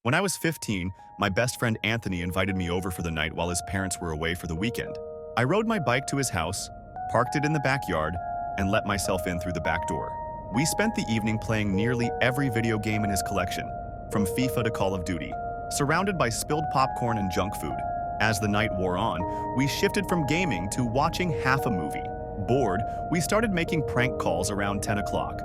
When I was 15, my best friend Anthony invited me over for the night while his parents were away for the weekend. I rode my bike to his house, parked it in the backyard, and let myself in through the back door. We spent the evening playing nearly every video game in his collection, from FIFA to Call of Duty, surrounded by spilled popcorn and junk food. As the night wore on, we shifted from gaming to watching half a movie. Bored, we started making prank calls around 10 o'clock.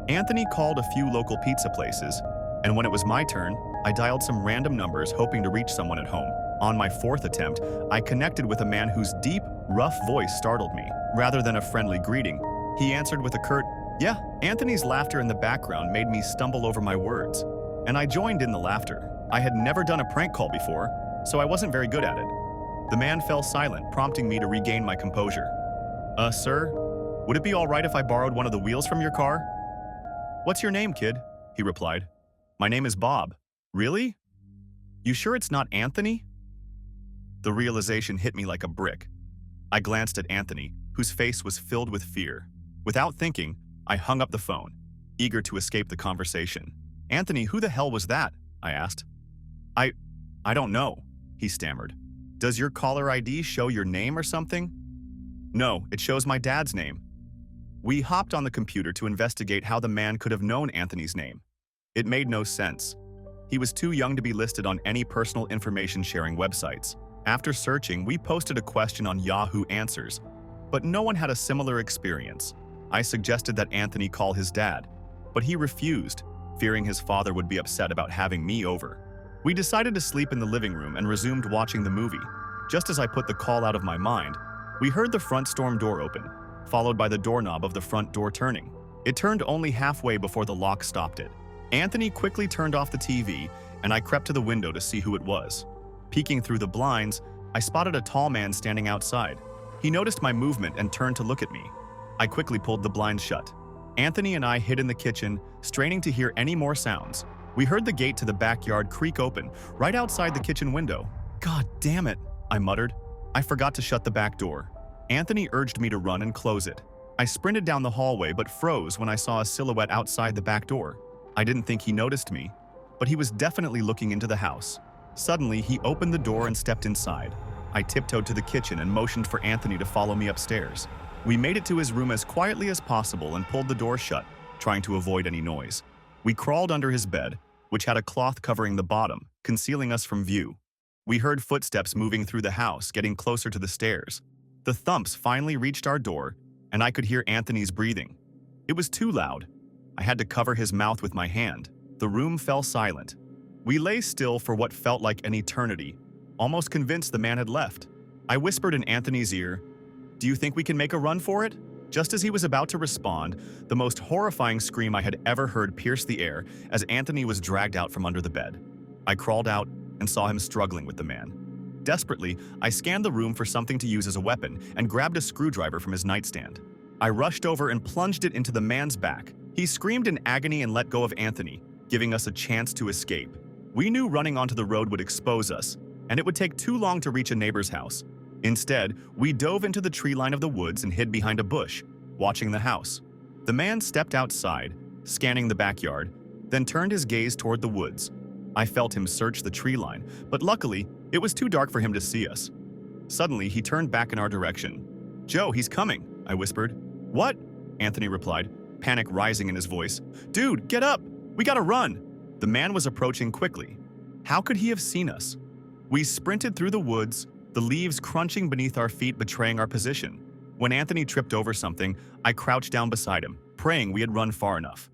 Anthony called a few local pizza places, and when it was my turn, I dialed some random numbers hoping to reach someone at home. On my fourth attempt, I connected with a man whose deep, rough voice startled me. Rather than a friendly greeting, he answered with a curt, "Yeah." Anthony's laughter in the background made me stumble over my words, and I joined in the laughter. I had never done a prank call before, so I wasn't very good at it. The man fell silent, prompting me to regain my composure. Sir, would it be all right if I borrowed one of the wheels from your car?" "What's your name, kid?" he replied. "My name is Bob." "Really? You sure it's not Anthony?" The realization hit me like a brick. I glanced at Anthony, whose face was filled with fear. Without thinking, I hung up the phone, eager to escape the conversation. "Anthony, who the hell was that?" I asked. I don't know," he stammered. "Does your caller ID show your name or something?" "No, it shows my dad's name." We hopped on the computer to investigate how the man could have known Anthony's name. It made no sense. He was too young to be listed on any personal information sharing websites. After searching, we posted a question on Yahoo Answers, but no one had a similar experience. I suggested that Anthony call his dad, but he refused, fearing his father would be upset about having me over. We decided to sleep in the living room and resumed watching the movie. Just as I put the call out of my mind, we heard the front storm door open, followed by the doorknob of the front door turning. It turned only halfway before the lock stopped it. Anthony quickly turned off the TV, and I crept to the window to see who it was. Peeking through the blinds, I spotted a tall man standing outside. He noticed my movement and turned to look at me. I quickly pulled the blinds shut. Anthony and I hid in the kitchen, straining to hear any more sounds. We heard the gate to the backyard creak open, right outside the kitchen window. "God damn it," I muttered. I forgot to shut the back door. Anthony urged me to run and close it. I sprinted down the hallway but froze when I saw a silhouette outside the back door. I didn't think he noticed me, but he was definitely looking into the house. Suddenly, he opened the door and stepped inside. I tiptoed to the kitchen and motioned for Anthony to follow me upstairs. We made it to his room as quietly as possible and pulled the door shut, trying to avoid any noise. We crawled under his bed, which had a cloth covering the bottom, concealing us from view. We heard footsteps moving through the house, getting closer to the stairs. The thumps finally reached our door, and I could hear Anthony's breathing. It was too loud. I had to cover his mouth with my hand. The room fell silent. We lay still for what felt like an eternity, almost convinced the man had left. I whispered in Anthony's ear, "Do you think we can make a run for it?" Just as he was about to respond, the most horrifying scream I had ever heard pierced the air as Anthony was dragged out from under the bed. I crawled out and saw him struggling with the man. Desperately, I scanned the room for something to use as a weapon and grabbed a screwdriver from his nightstand. I rushed over and plunged it into the man's back. He screamed in agony and let go of Anthony, giving us a chance to escape. We knew running onto the road would expose us, and it would take too long to reach a neighbor's house. Instead, we dove into the tree line of the woods and hid behind a bush, watching the house. The man stepped outside, scanning the backyard, then turned his gaze toward the woods. I felt him search the tree line, but luckily, it was too dark for him to see us. Suddenly, he turned back in our direction. "Joe, he's coming," I whispered. "What?" Anthony replied, panic rising in his voice. "Dude, get up! We gotta run!" The man was approaching quickly. How could he have seen us? We sprinted through the woods, the leaves crunching beneath our feet betraying our position. When Anthony tripped over something, I crouched down beside him, praying we had run far enough.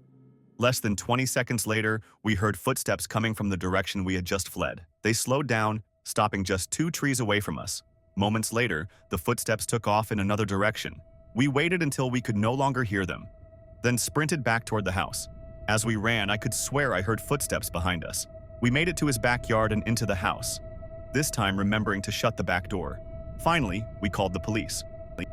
Less than 20 seconds later, we heard footsteps coming from the direction we had just fled. They slowed down, stopping just 2 trees away from us. Moments later, the footsteps took off in another direction. We waited until we could no longer hear them, then sprinted back toward the house. As we ran, I could swear I heard footsteps behind us. We made it to his backyard and into the house, this time remembering to shut the back door. Finally, we called the police.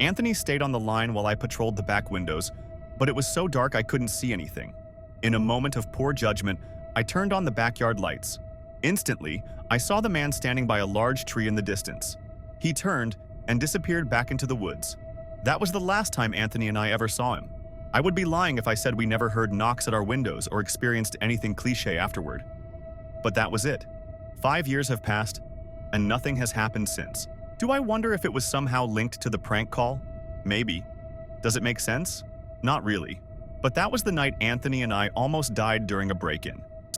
Anthony stayed on the line while I patrolled the back windows, but it was so dark I couldn't see anything. In a moment of poor judgment, I turned on the backyard lights. Instantly, I saw the man standing by a large tree in the distance. He turned and disappeared back into the woods. That was the last time Anthony and I ever saw him. I would be lying if I said we never heard knocks at our windows or experienced anything cliché afterward. But that was it. 5 years have passed, and nothing has happened since. Do I wonder if it was somehow linked to the prank call? Maybe. Does it make sense? Not really. But that was the night Anthony and I almost died during a break-in.